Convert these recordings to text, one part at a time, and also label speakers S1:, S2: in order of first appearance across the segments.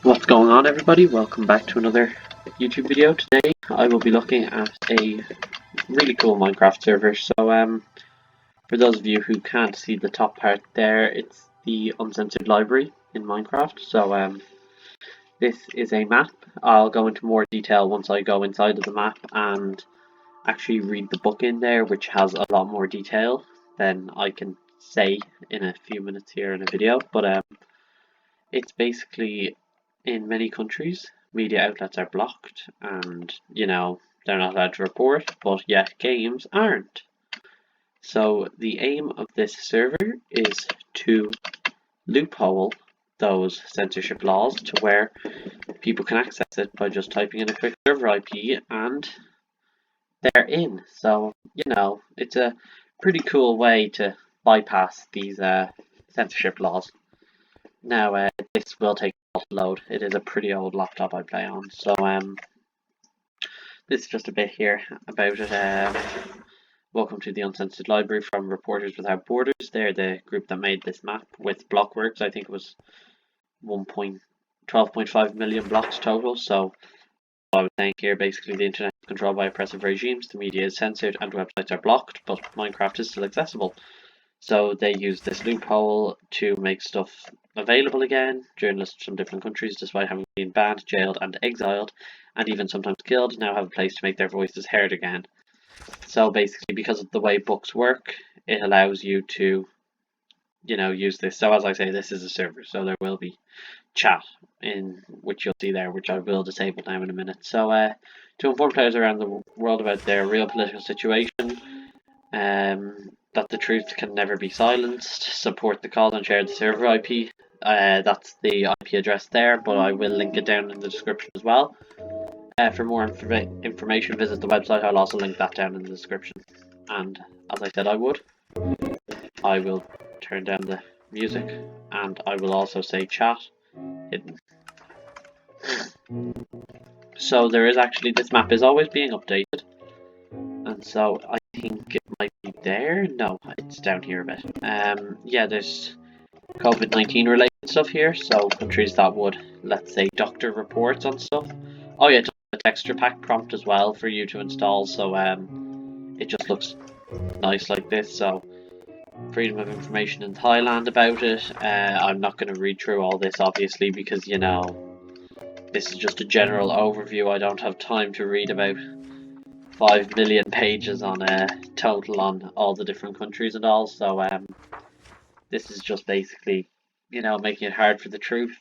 S1: What's going on, everybody? Welcome back to another YouTube video. Today I will be looking at a really cool Minecraft server. For those of you who can't see the top part there, it's the Uncensored library in Minecraft. This is a map. I'll go into more detail once I go inside of the map and actually read the book in there, which has a lot more detail than I can say in a few minutes here in a video. It's basically, in many countries, media outlets are blocked and, they're not allowed to report, but yet games aren't. So the aim of this server is to loophole those censorship laws to where people can access it by just typing in a quick server IP and they're in. It's a pretty cool way to bypass these censorship laws. Now, this will take a while to load. It is a pretty old laptop I play on, this is just a bit here about it. Welcome to the Uncensored Library from Reporters Without Borders. They're the group that made this map with Blockworks. I think it was 12.5 million blocks total. So I was saying here, basically the internet is controlled by oppressive regimes, the media is censored, and websites are blocked, but Minecraft is still accessible. So they use this loophole to make stuff available again. Journalists from different countries, despite having been banned, jailed, and exiled, and even sometimes killed, now have a place to make their voices heard again. So basically, because of the way books work, it allows you to, use this. So as I say, this is a server, so there will be chat in which you'll see there, which I will disable now in a minute. To inform players around the world about their real political situation, that the truth can never be silenced, support the cause and share the server IP. That's the IP address there, but I will link it down in the description as well. For more information, visit the website. I'll also link that down in the description. And as I said I would, I will turn down the music, and I will also say chat hidden. So there is actually, this map is always being updated, and so I think it might be there. No, it's down here a bit. Yeah, there's COVID-19 related stuff here, so countries that would, let's say, doctor reports on stuff. Oh yeah, a texture pack prompt as well for you to install, so it just looks nice like this. So freedom of information in Thailand about it. I'm not going to read through all this obviously because this is just a general overview. I don't have time to read about 5 million pages on a total on all the different countries and all. So this is just basically, making it hard for the truth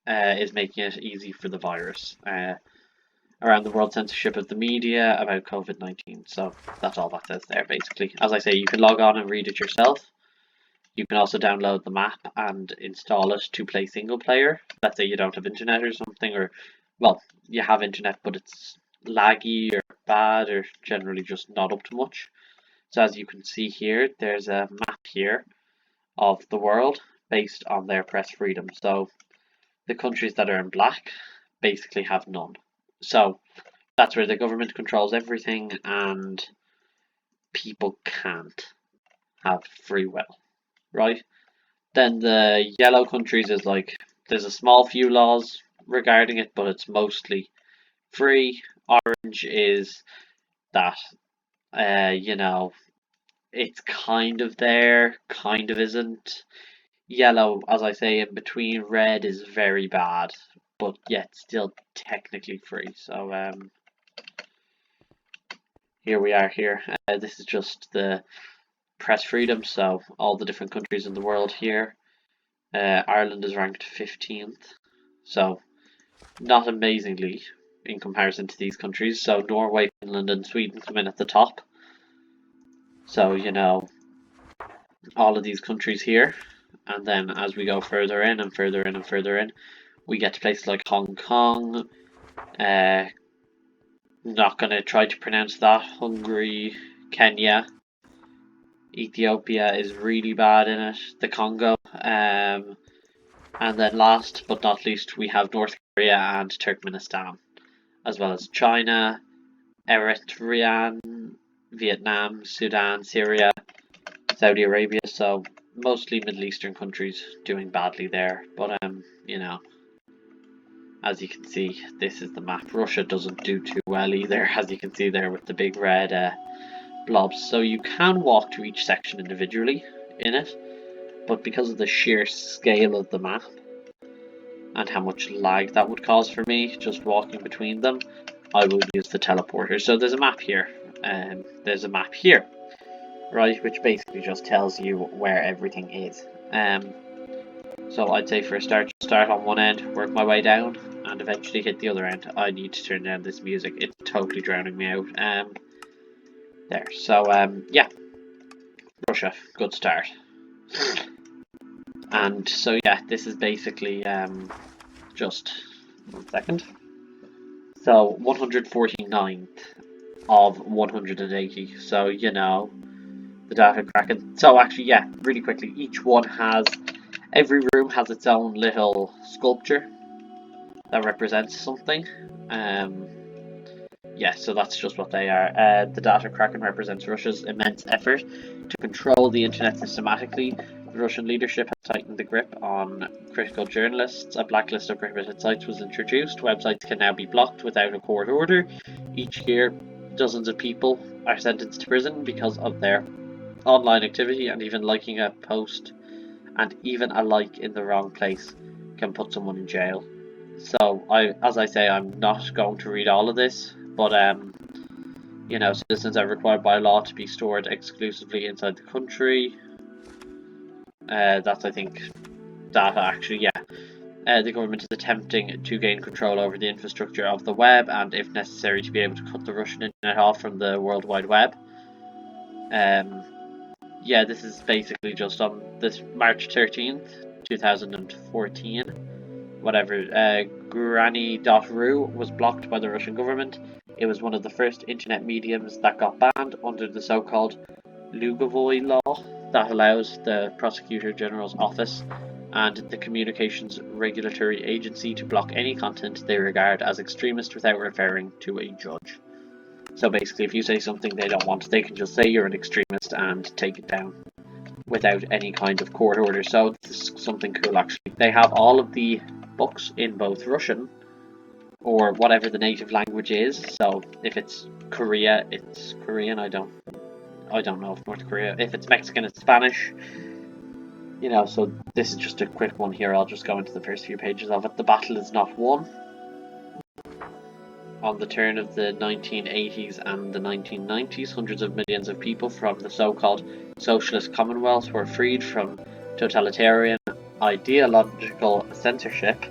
S1: is making it easy for the virus. Around the world, censorship of the media about COVID-19. So that's all that says there, basically. As I say, you can log on and read it yourself. You can also download the map and install it to play single player. Let's say you don't have internet or something, or, well, you have internet, but it's laggy or bad or generally just not up to much. So as you can see here, there's a map here of the world based on their press freedom. So the countries that are in black basically have none. So that's where the government controls everything and people can't have free will, right? Then the yellow countries is like, there's a small few laws regarding it, but it's mostly free. Orange is that, it's kind of there, kind of isn't. Yellow, as I say, in between. Red is very bad, but yet still technically free. So here we are here. This is just the press freedom, so all the different countries in the world here. Ireland is ranked 15th, so not amazingly in comparison to these countries. So Norway, Finland and Sweden come in at the top. So, all of these countries here. And then as we go further in and further in and further in, we get to places like Hong Kong. Not going to try to pronounce that. Hungary, Kenya. Ethiopia is really bad in it. The Congo. And then last but not least, we have North Korea and Turkmenistan, as well as China, Eritrea, Vietnam, Sudan, Syria, Saudi Arabia. So mostly Middle Eastern countries doing badly there. But As you can see, this is the map. Russia doesn't do too well either, as you can see there with the big red blobs. So you can walk to each section individually in it, but because of the sheer scale of the map and how much lag that would cause for me just walking between them, I will use the teleporter. So there's a map here, and there's a map here, right, which basically just tells you where everything is. So I'd say for a start, start on one end, work my way down, and eventually hit the other end. I need to turn down this music, it's totally drowning me out. There, so yeah, Russia, good start. And so yeah, this is basically just 1 second. So 149th of 180. So you know, the data cracking. So actually, yeah, really quickly, every room has its own little sculpture that represents something. Yeah, so that's just what they are. The data kraken represents Russia's immense effort to control the internet systematically. The Russian leadership has tightened the grip on critical journalists. A blacklist of prohibited sites was introduced. Websites can now be blocked without a court order. Each year, dozens of people are sentenced to prison because of their online activity, and even liking a post and even a like in the wrong place can put someone in jail. So as I say, I'm not going to read all of this, but you know, citizens are required by law to be stored exclusively inside the country. That's, I think, data actually, yeah. The government is attempting to gain control over the infrastructure of the web, and if necessary to be able to cut the Russian internet off from the World Wide Web. Yeah, this is basically just on this March 13th, 2014. Whatever, Granny.ru was blocked by the Russian government. It was one of the first internet mediums that got banned under the so-called Lugovoy law that allows the Prosecutor General's office and the Communications Regulatory Agency to block any content they regard as extremist without referring to a judge. So basically, if you say something they don't want, they can just say you're an extremist and take it down without any kind of court order. So this is something cool actually. They have all of the books in both Russian or whatever the native language is. So if it's Korea, it's Korean. I don't know if North Korea. If it's Mexican, it's Spanish. You know, so this is just a quick one here. I'll just go into the first few pages of it. The battle is not won. On the turn of the 1980s and the 1990s, hundreds of millions of people from the so-called socialist commonwealths were freed from totalitarian ideological censorship.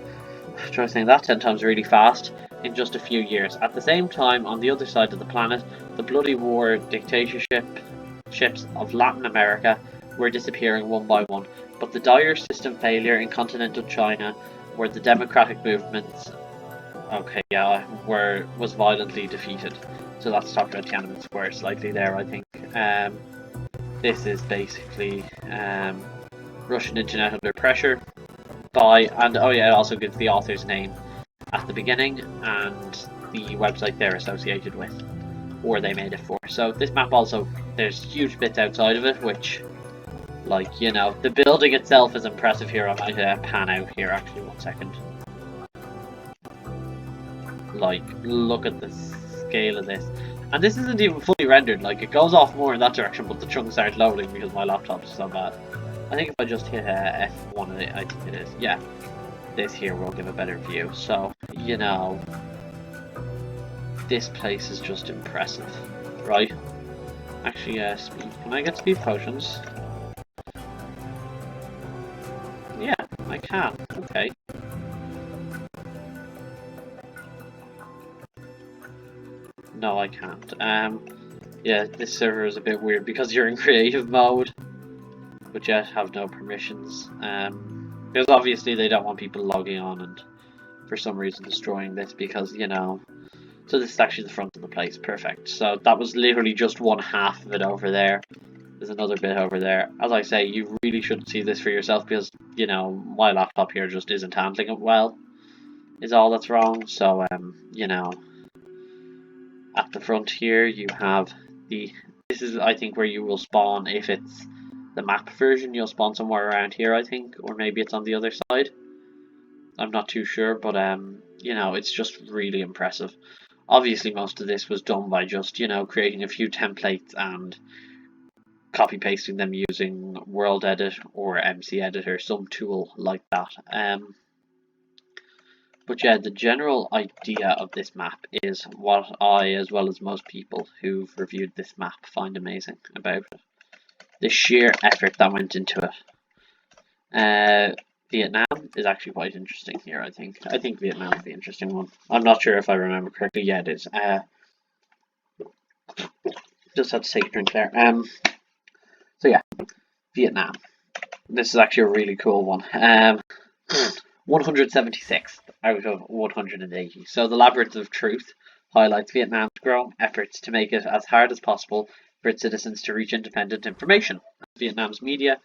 S1: Try saying that 10 times really fast in just a few years. At the same time, on the other side of the planet, the bloody war dictatorships of Latin America were disappearing one by one. But the dire system failure in continental China, where the democratic movements was violently defeated. So that's talking about Tiananmen Square slightly there, I think. This is basically Russian internet under pressure and it also gives the author's name at the beginning and the website they're associated with, or they made it for. So this map also, there's huge bits outside of it, which, like, you know, the building itself is impressive here. I might pan out here actually 1 second. Like, look at the scale of this. And this isn't even fully rendered, like, it goes off more in that direction, but the chunks aren't loading because my laptop is so bad. I think if I just hit F1, I think it is. Yeah, this here will give a better view. So, you know, this place is just impressive, right? Actually, speed. Can I get speed potions? Yeah, I can. Okay. No, I can't. Yeah, this server is a bit weird because you're in creative mode, but yet have no permissions. Because obviously they don't want people logging on and for some reason destroying this because, you know. So this is actually the front of the place. Perfect. So that was literally just one half of it over there. There's another bit over there. As I say, you really should see this for yourself because, you know, my laptop here just isn't handling it well. Is all that's wrong. So, you know. At the front here you have this is I think where you will spawn. If it's the map version, you'll spawn somewhere around here I think, or maybe it's on the other side. I'm not too sure, but you know, it's just really impressive. Obviously, most of this was done by just, you know, creating a few templates and copy pasting them using World Edit or MC Editor, some tool like that. But yeah, the general idea of this map is what I, as well as most people who've reviewed this map, find amazing about it. The sheer effort that went into it. Vietnam is actually quite interesting here, I think. I think Vietnam is the interesting one. I'm not sure if I remember correctly. Yeah, it is. Just had to take a drink there. So yeah, Vietnam. This is actually a really cool one. 176th out of 180. So the Labyrinth of Truth highlights Vietnam's growing efforts to make it as hard as possible for its citizens to reach independent information. Vietnam's media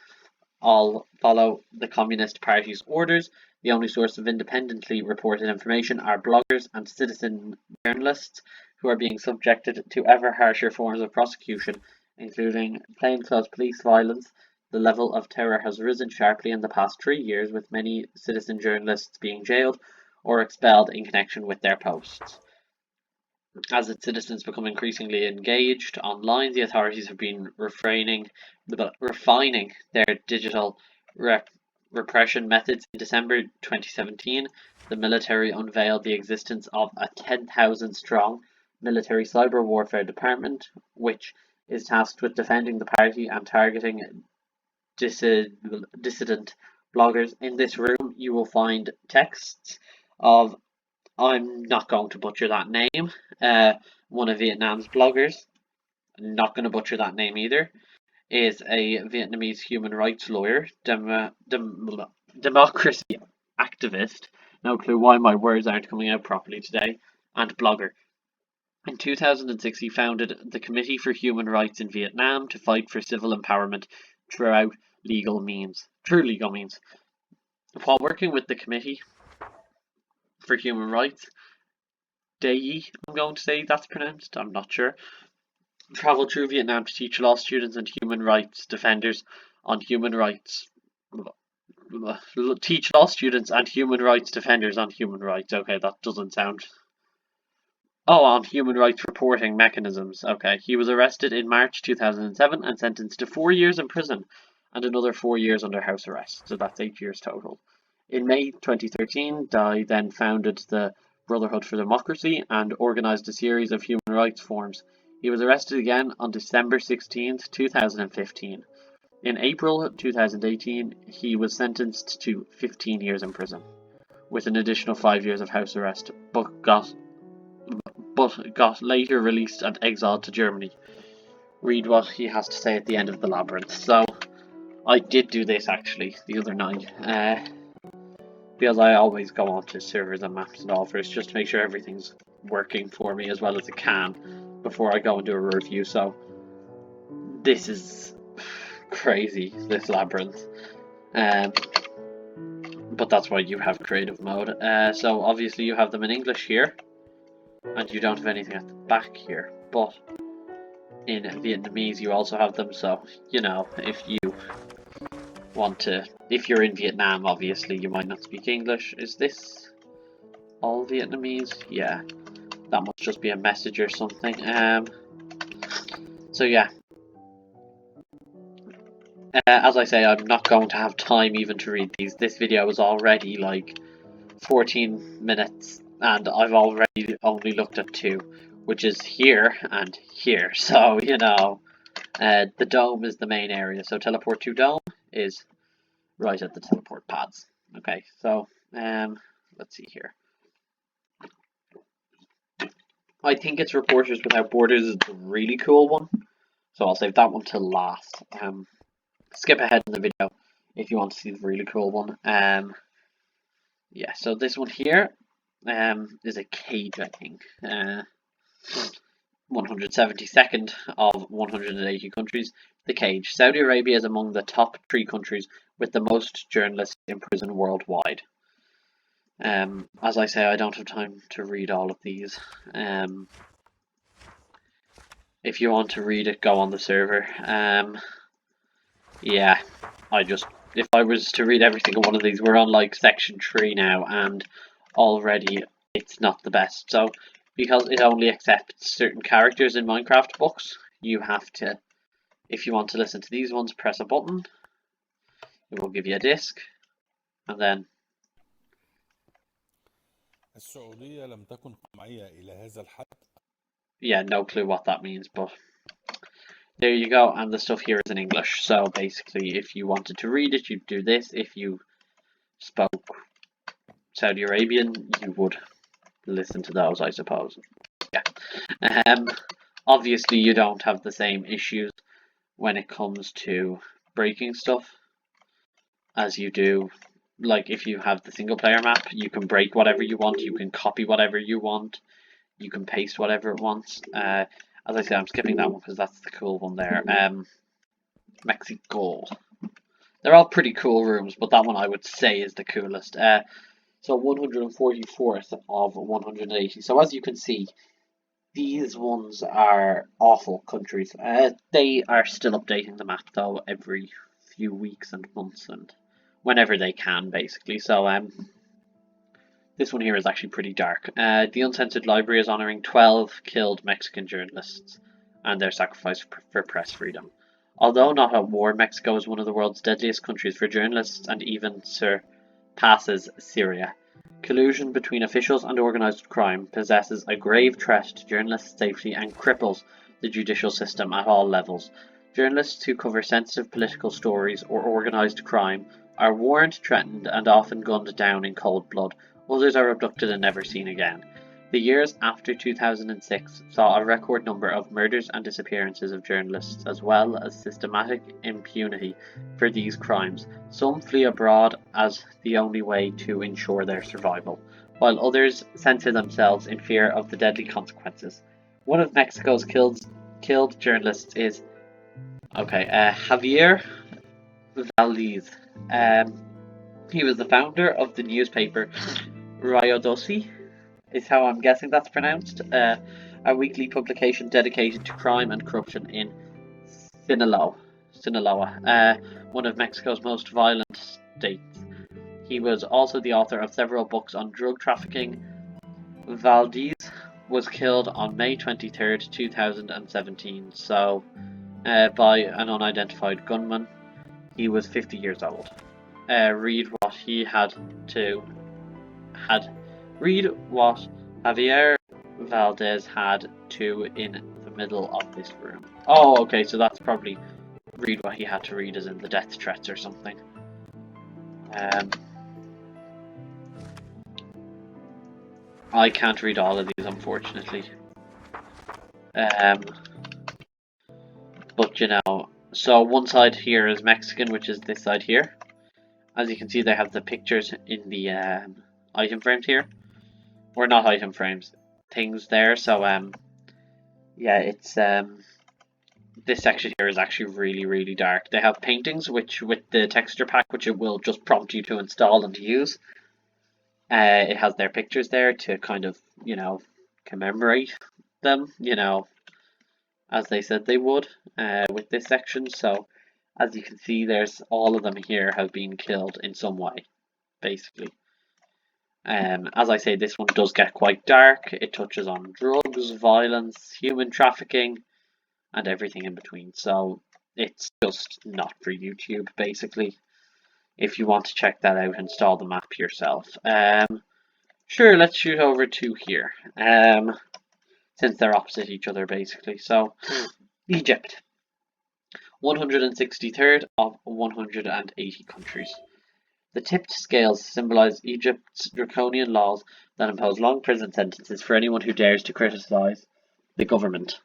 S1: all follow the Communist Party's orders. The only source of independently reported information are bloggers and citizen journalists who are being subjected to ever harsher forms of prosecution, including plainclothes police violence. The level of terror has risen sharply in the past 3 years, with many citizen journalists being jailed or expelled in connection with their posts. As its citizens become increasingly engaged online, the authorities have been refining their digital repression methods. In December 2017, the military unveiled the existence of a 10,000-strong military cyber warfare department, which is tasked with defending the party and targeting dissident bloggers. In this room, you will find texts of, I'm not going to butcher that name, one of Vietnam's bloggers, not going to butcher that name either, is a Vietnamese human rights lawyer, democracy activist, no clue why my words aren't coming out properly today, and blogger. In 2006, he founded the Committee for Human Rights in Vietnam to fight for civil empowerment through legal means. While working with the Committee for Human Rights, Dai, I'm going to say that's pronounced, I'm not sure, traveled through Vietnam to teach law students and human rights defenders on human rights. Teach law students and human rights defenders on human rights. Okay, that doesn't sound. Oh, on human rights reporting mechanisms. Okay, he was arrested in March 2007 and sentenced to 4 years in prison and another 4 years under house arrest. So that's 8 years total. In May 2013, Dai then founded the Brotherhood for Democracy and organised a series of human rights forums. He was arrested again on December 16, 2015. In April 2018, he was sentenced to 15 years in prison, with an additional 5 years of house arrest, but got later released and exiled to Germany. Read what he has to say at the end of the Labyrinth. So, I did do this actually the other night. Because I always go onto servers and maps and all first just to make sure everything's working for me as well as it can before I go and do a review. So this is crazy, this labyrinth. But that's why you have creative mode. So obviously you have them in English here, and you don't have anything at the back here. But in Vietnamese you also have them, so you know, if you want to, if you're in Vietnam, obviously you might not speak English. Is this all Vietnamese? Yeah, that must just be a message or something. So yeah, as I say, I'm not going to have time even to read these. This video is already like 14 minutes and I've already only looked at 2, which is here and here. So, you know, the dome is the main area. So teleport to dome is right at the teleport pads. Okay, so let's see here. I think it's Reporters Without Borders is the really cool one. So I'll save that one till last. Skip ahead in the video if you want to see the really cool one. Yeah, so this one here is a cage, I think. 172nd of 180 countries. The cage. Saudi Arabia is among the top 3 countries with the most journalists in prison worldwide. As I say, I don't have time to read all of these. If you want to read it, go on the server. Yeah, I just if I was to read every single one of these, we're on like section 3 now, and already it's not the best. So, because it only accepts certain characters in Minecraft books, you have to, if you want to listen to these ones, press a button. It will give you a disc, and then
S2: السعودية لم تكن قمعية إلى هذا الحد.
S1: yeah, no clue what that means, but there you go. And the stuff here is in English. So basically, if you wanted to read it, you'd do this. If you spoke Saudi Arabian, you would listen to those, I suppose. Yeah. Obviously, you don't have the same issues when it comes to breaking stuff as you do. Like, if you have the single player map, you can break whatever you want, you can copy whatever you want, you can paste whatever it wants. As I said, I'm skipping that one because that's the cool one there. Mexico. They're all pretty cool rooms, but that one I would say is the coolest. So 144th of 180. So as you can see, these ones are awful countries. They are still updating the map though every few weeks and months and whenever they can, basically. So this one here is actually pretty dark. The Uncensored Library is honouring 12 killed Mexican journalists and their sacrifice for press freedom. Although not at war, Mexico is one of the world's deadliest countries for journalists and even surpasses Syria. Collusion between officials and organised crime possesses a grave threat to journalists' safety and cripples the judicial system at all levels. Journalists who cover sensitive political stories or organised crime are warned, threatened, and often gunned down in cold blood. Others are abducted and never seen again. The years after 2006 saw a record number of murders and disappearances of journalists, as well as systematic impunity for these crimes. Some flee abroad as the only way to ensure their survival, while others censor themselves in fear of the deadly consequences. One of Mexico's killed journalists is Xavier Valdez. He was the founder of the newspaper Riodosi, is how I'm guessing that's pronounced, a weekly publication dedicated to crime and corruption in Sinaloa, one of Mexico's most violent states. He was also the author of several books on drug trafficking. Valdez was killed on May 23rd, 2017, by an unidentified gunman. He was 50 years old. Read what Javier Valdez had to in the middle of this room. Oh, okay, so that's probably read what he had to read as in the death threats or something. I can't read all of these, unfortunately. But you know, so one side here is Mexican, which is this side here. As you can see, they have the pictures in the item frames here. Or not item frames, things there. So yeah, it's this section here is actually really dark. They have paintings which with the texture pack, which it will just prompt you to install and to use. It has their pictures there to kind of, you know, commemorate them, you know, as they said they would with this section. So as you can see, there's all of them here have been killed in some way, basically. As I say, this one does get quite dark. It touches on drugs, violence, human trafficking, and everything in between. So it's just not for YouTube, basically. If you want to check that out, install the map yourself. Sure, let's shoot over to here. Since they're opposite each other, basically. So, Egypt. 163rd of 180 countries. The tipped scales symbolize Egypt's draconian laws that impose long prison sentences for anyone who dares to criticize the government.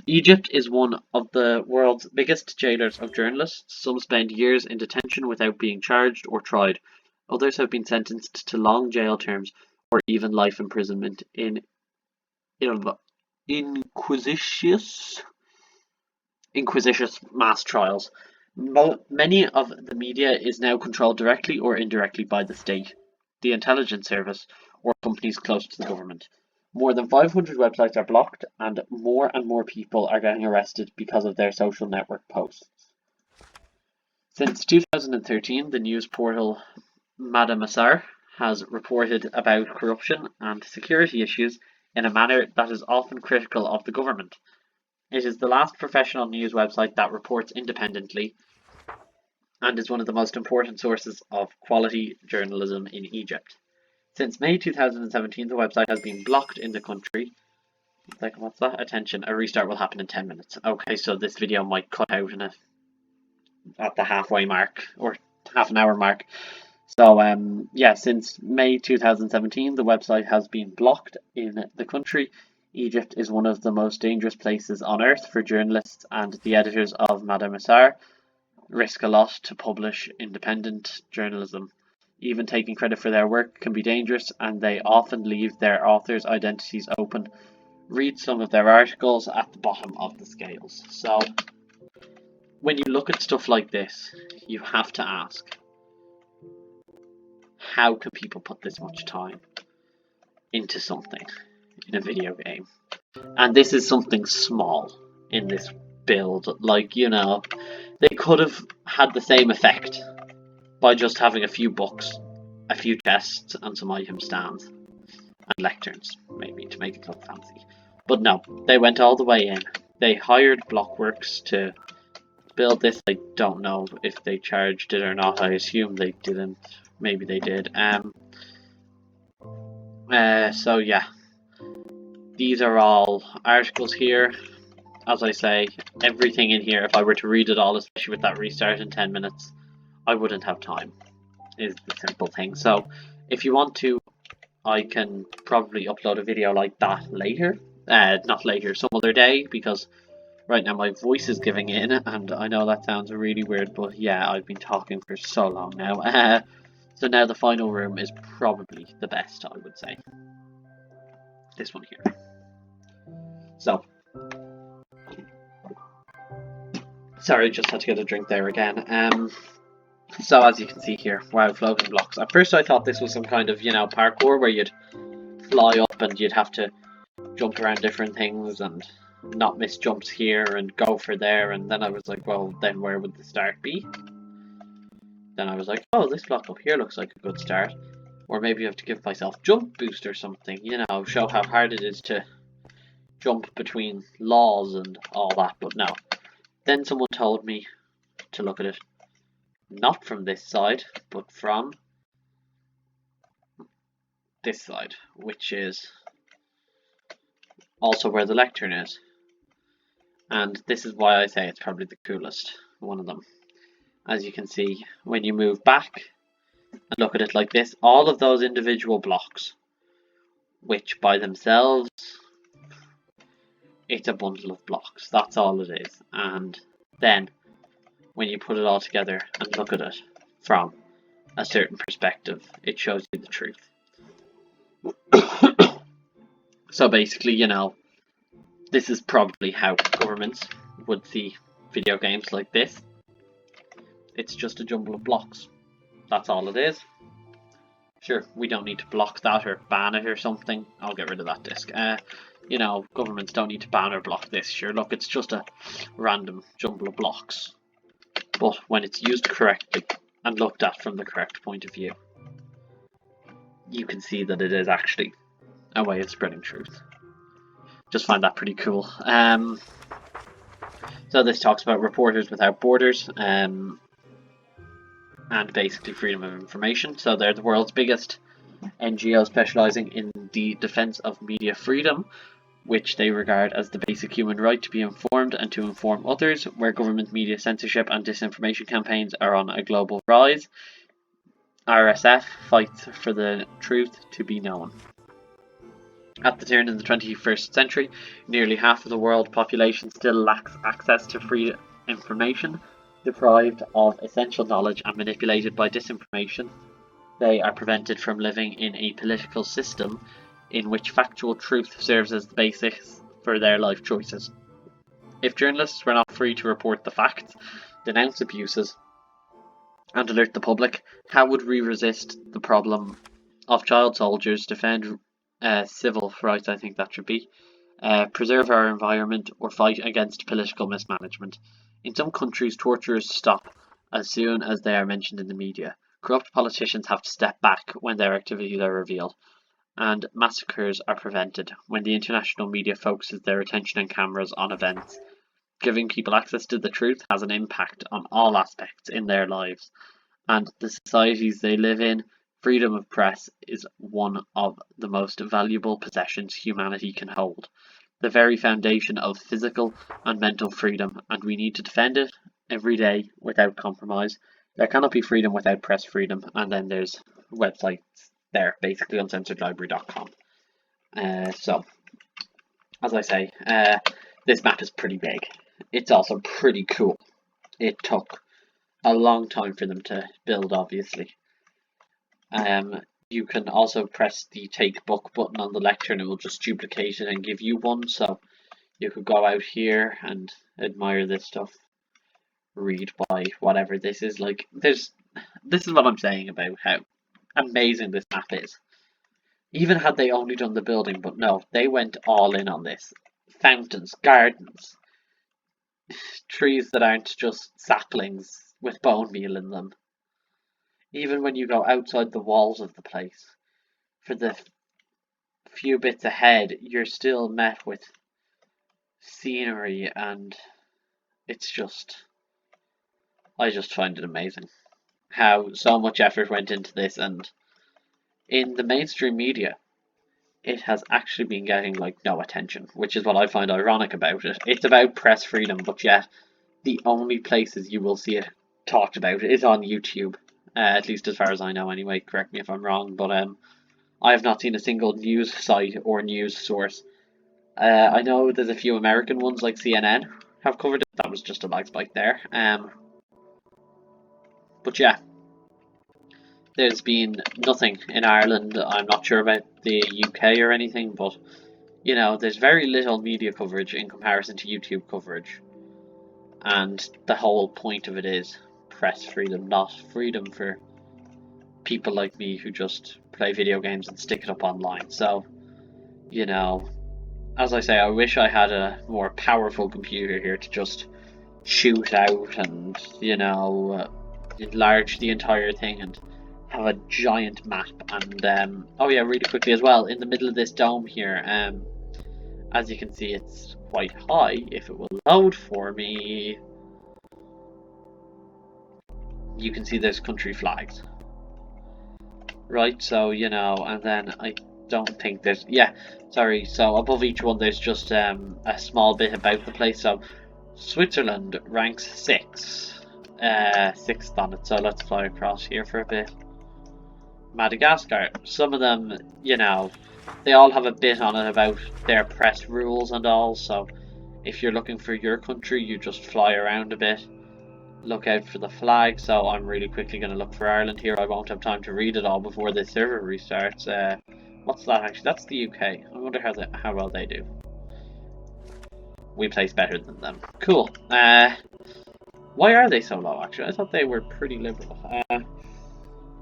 S1: Egypt is one of the world's biggest jailers of journalists. Some spend years in detention without being charged or tried. Others have been sentenced to long jail terms or even life imprisonment in inquisitious mass trials. Many of the media is now controlled directly or indirectly by the state, the intelligence service, or companies close to the government. More than 500 websites are blocked, and more people are getting arrested because of their social network posts. Since 2013, the news portal Madamasar has reported about corruption and security issues in a manner that is often critical of the government. It is the last professional news website that reports independently and is one of the most important sources of quality journalism in Egypt. Since May 2017, the website has been blocked in the country. Like, what's that? Attention, a restart will happen in 10 minutes. Okay, so this video might cut out at the halfway mark, or half an hour mark. So, yeah, since May 2017, the website has been blocked in the country. Egypt is one of the most dangerous places on earth for journalists, and the editors of Madamasar risk a lot to publish independent journalism. Even taking credit for their work can be dangerous, and they often leave their authors' identities open. Read some of their articles at the bottom of the scales. So, when you look at stuff like this, you have to ask, how can people put this much time into something in a video game? And this is something small in this build. Like, you know, they could have had the same effect by just having a few books, a few chests, and some item stands. And lecterns, maybe, to make it look fancy. But no, they went all the way in. They hired Blockworks to build this. I don't know if they charged it or not. I assume they didn't. Maybe they did. So yeah, these are all articles here. As I say, everything in here, if I were to read it all, especially with that restart in 10 minutes, I wouldn't have time, is the simple thing. So if you want to, I can probably upload a video like that later. Not later, some other day, because right now my voice is giving in, and I know that sounds really weird, but yeah, I've been talking for so long now. So now the final room is probably the best, I would say. This one here. So, sorry, just had to get a drink there again. So as you can see here, wow, floating blocks. At first I thought this was some kind of, you know, parkour where you'd fly up and you'd have to jump around different things and not miss jumps here and go for there, and then I was like, well, then where would the start be? Then I was like, oh, this block up here looks like a good start. Or maybe I have to give myself jump boost or something, you know, show how hard it is to jump between laws and all that, but no. Then someone told me to look at it not from this side, but from this side, which is also where the lectern is. And this is why I say it's probably the coolest, one of them. As you can see, when you move back and look at it like this, all of those individual blocks, which by themselves, it's a bundle of blocks. That's all it is. And then, when you put it all together and look at it from a certain perspective, it shows you the truth. So basically, you know, this is probably how governments would see video games like this. It's just a jumble of blocks. That's all it is. Sure, we don't need to block that or ban it or something. I'll get rid of that disc. You know, governments don't need to ban or block this. Sure, look, it's just a random jumble of blocks. But when it's used correctly and looked at from the correct point of view, you can see that it is actually a way of spreading truth. Just find that pretty cool. So this talks about Reporters Without Borders, and basically freedom of information. So they're the world's biggest NGO specialising in the defence of media freedom, which they regard as the basic human right to be informed and to inform others. Where government media censorship and disinformation campaigns are on a global rise, RSF fights for the truth to be known. At the turn of the 21st century, nearly half of the world population still lacks access to free information. Deprived of essential knowledge and manipulated by disinformation, they are prevented from living in a political system in which factual truth serves as the basis for their life choices. If journalists were not free to report the facts, denounce abuses, and alert the public, how would we resist the problem of child soldiers, defend civil rights, I think that should be, preserve our environment, or fight against political mismanagement? In some countries, torture is stopped as soon as they are mentioned in the media. Corrupt politicians have to step back when their activities are revealed, and massacres are prevented when the international media focuses their attention and cameras on events. Giving people access to the truth has an impact on all aspects in their lives and the societies they live in. Freedom of press is one of the most valuable possessions humanity can hold, the very foundation of physical and mental freedom, and we need to defend it every day without compromise. There cannot be freedom without press freedom, and then there's websites there, basically uncensoredlibrary.com. So, as I say, this map is pretty big. It's also pretty cool. It took a long time for them to build, obviously. You can also press the take book button on the lecture and it will just duplicate it and give you one, so you could go out here and admire this stuff, read why whatever this is. Like, this is what I'm saying about how amazing this map is. Even had they only done the building, but no, they went all in on this. Fountains, gardens, trees that aren't just saplings with bone meal in them. Even when you go outside the walls of the place, for the few bits ahead, you're still met with scenery, and it's just, I just find it amazing how so much effort went into this, and in the mainstream media, it has actually been getting like no attention, which is what I find ironic about it. It's about press freedom, but yet the only places you will see it talked about is on YouTube. At least as far as I know anyway, correct me if I'm wrong, but I have not seen a single news site or news source. I know there's a few American ones like CNN have covered it. That was just a lag spike there. But yeah, there's been nothing in Ireland. I'm not sure about the UK or anything, but you know, there's very little media coverage in comparison to YouTube coverage. And the whole point of it is press freedom, not freedom for people like me who just play video games and stick it up online. So, you know, as I say, I wish I had a more powerful computer here to just shoot out and, you know, enlarge the entire thing and have a giant map. And oh yeah, really quickly as well, in the middle of this dome here, as you can see, it's quite high. If it will load for me, you can see there's country flags, right? So, you know, and then I don't think there's, yeah, sorry, so above each one there's just a small bit about the place. So Switzerland ranks 6th on it, so let's fly across here for a bit. Madagascar, some of them, you know, they all have a bit on it about their press rules and all, so if you're looking for your country, you just fly around a bit, look out for the flag. So I'm really quickly going to look for Ireland here. I won't have time to read it all before the server restarts. What's that actually? That's the UK. I wonder how well they do. We place better than them. Cool. Why are they so low actually? I thought they were pretty liberal.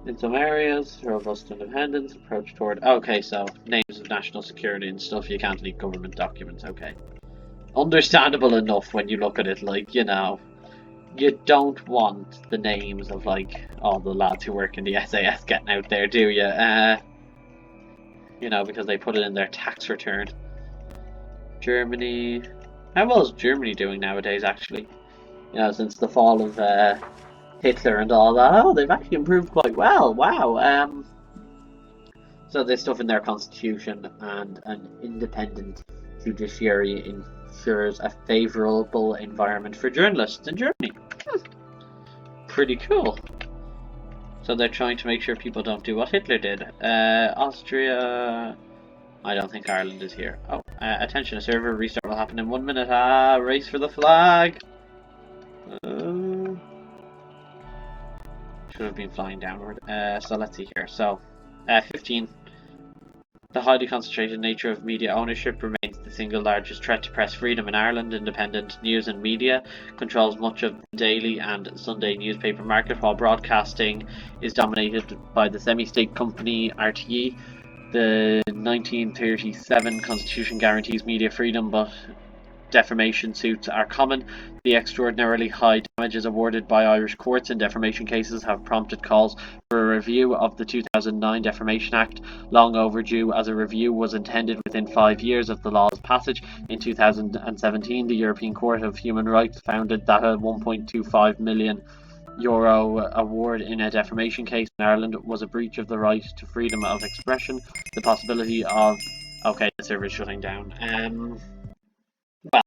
S1: In some areas, robust independence, approach toward... Okay, so names of national security and stuff, you can't leak government documents, okay. Understandable enough when you look at it, like, you know, you don't want the names of, like, all the lads who work in the SAS getting out there, do you? You know, because they put it in their tax return. Germany... How well is Germany doing nowadays, actually? You know, since the fall of, Hitler and all that. Oh, they've actually improved quite well. Wow. So there's stuff in their constitution, and an independent judiciary ensures a favourable environment for journalists in Germany. Pretty cool. So they're trying to make sure people don't do what Hitler did. Austria... I don't think Ireland is here. Oh, attention, a server restart will happen in 1 minute. Race for the flag. Should have been flying downward. So let's see here. So, 15. The highly concentrated nature of media ownership remains the single largest threat to press freedom in Ireland. Independent news and media controls much of the daily and Sunday newspaper market, while broadcasting is dominated by the semi-state company RTE. The 1937 Constitution guarantees media freedom, but defamation suits are common. The extraordinarily high damages awarded by Irish courts in defamation cases have prompted calls for a review of the 2009 Defamation Act, long overdue, as a review was intended within 5 years of the law's passage. In 2017, the European Court of Human Rights found that a €1.25 million award in a defamation case in Ireland was a breach of the right to freedom of expression. The possibility of... Okay, the server is shutting down. Well,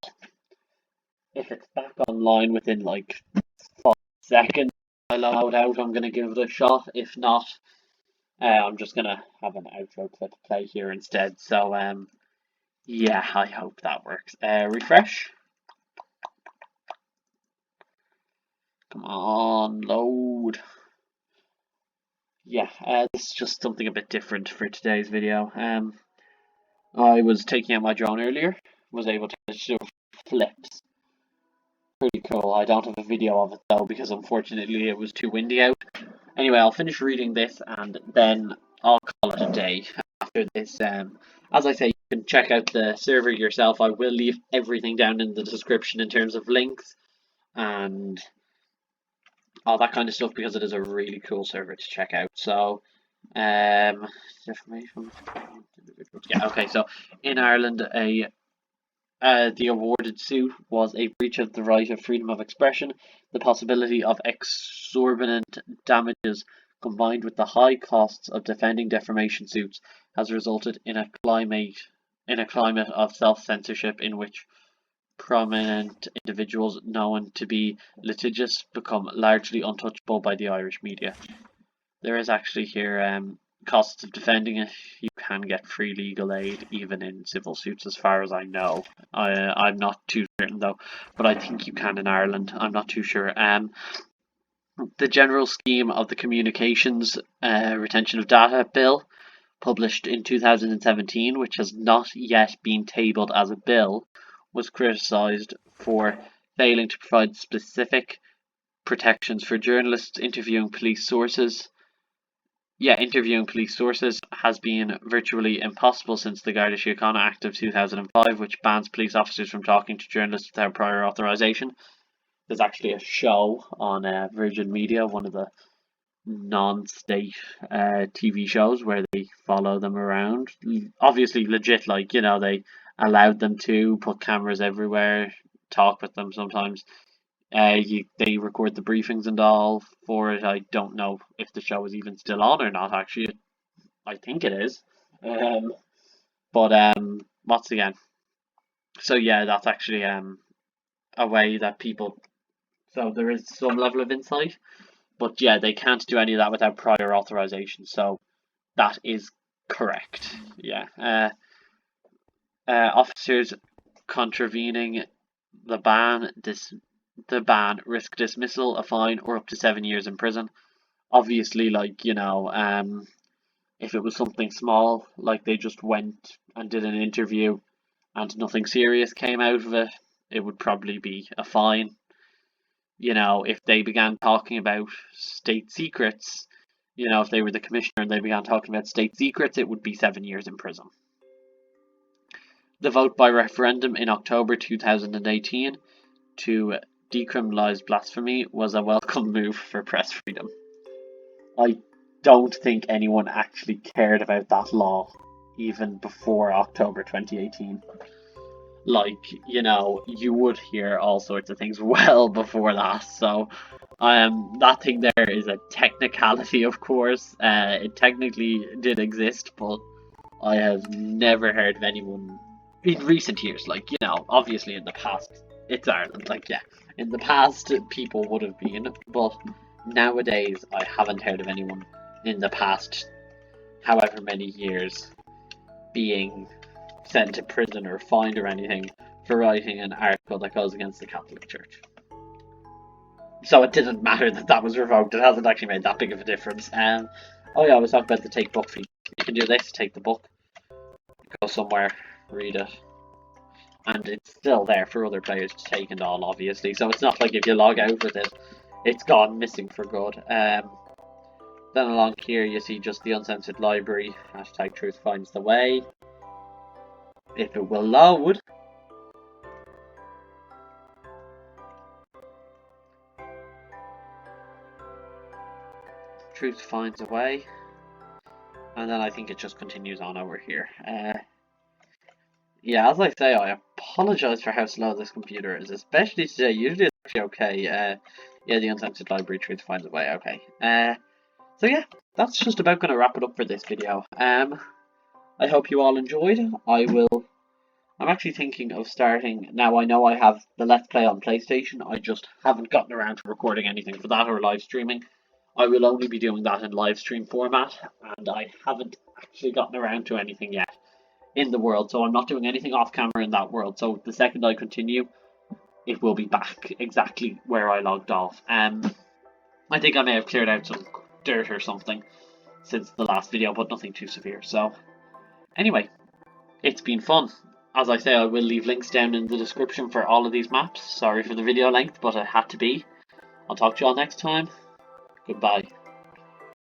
S1: if it's back online within like 5 seconds, I load out, I'm going to give it a shot. If not, I'm just going to have an outro clip play here instead. So, yeah, I hope that works. Refresh. Come on, load. Yeah, this is just something a bit different for today's video. I was taking out my drone earlier, was able to do flips. Pretty cool. I don't have a video of it though, because unfortunately it was too windy out. Anyway, I'll finish reading this and then I'll call it a day after this. As I say, you can check out the server yourself. I will leave everything down in the description in terms of links and all that kind of stuff, because it is a really cool server to check out. So, defamation. Yeah, okay. So in Ireland, the awarded suit was a breach of the right of freedom of expression. The possibility of exorbitant damages combined with the high costs of defending defamation suits has resulted in a climate of self-censorship in which prominent individuals known to be litigious become largely untouchable by the Irish media. There is actually here costs of defending it. You can get free legal aid even in civil suits, as far as I know. I'm not too certain though, but I think you can in Ireland. I'm not too sure. The general scheme of the Communications Retention of Data Bill, published in 2017, which has not yet been tabled as a bill, was criticised for failing to provide specific protections for journalists interviewing police sources. Interviewing police sources has been virtually impossible since the Garda Síochána Act of 2005, which bans police officers from talking to journalists without prior authorization. There's actually a show on Virgin Media, one of the non-state TV shows, where they follow them around. Obviously legit, like, you know, they allowed them to put cameras everywhere, talk with them sometimes. They record the briefings and all for it. I don't know if the show is even still on or not, actually. I think it is. But what's again? So yeah, that's actually a way that people... So there is some level of insight, but yeah, they can't do any of that without prior authorization. So that is correct. Yeah. Officers contravening the ban risk dismissal, a fine, or up to 7 years in prison. Obviously, like, you know, if it was something small, like they just went and did an interview and nothing serious came out of it, it would probably be a fine. You know, if they began talking about state secrets, you know, if they were the commissioner and they began talking about state secrets, it would be 7 years in prison. The vote by referendum in October 2018 to decriminalise blasphemy was a welcome move for press freedom. I don't think anyone actually cared about that law even before October 2018. Like, you know, you would hear all sorts of things well before that. So that thing there is a technicality, of course. It technically did exist, but I have never heard of anyone in recent years, like, you know, obviously in the past, it's Ireland, like, yeah, in the past people would have been, but nowadays I haven't heard of anyone in the past however many years being sent to prison or fined or anything for writing an article that goes against the Catholic Church. So it didn't matter that that was revoked. It hasn't actually made that big of a difference. Oh yeah, I was talking about the take book feature. You can do this, take the book, go somewhere, read it, and it's still there for other players to take and all, obviously. So it's not like if you log out with it, it's gone missing for good. Then along here you see just the Uncensored library. Hashtag truth finds the way. If it will load. Truth finds a way. And then I think it just continues on over here. Yeah, as I say, I apologize for how slow this computer is, especially today. Usually it's actually okay. Yeah, the Uncensored Library Truth finds a way. Okay. So yeah, that's just about going to wrap it up for this video. I hope you all enjoyed. I'm actually thinking of starting, now I know I have the Let's Play on PlayStation, I just haven't gotten around to recording anything for that or live streaming. I will only be doing that in live stream format, and I haven't actually gotten around to anything yet in the world, so I'm not doing anything off camera in that world. So the second I continue, it will be back exactly where I logged off. I think I may have cleared out some dirt or something since the last video, but nothing too severe. So anyway, it's been fun. As I say, I will leave links down in the description for all of these maps. Sorry for the video length, but it had to be. I'll talk to you all next time. Goodbye.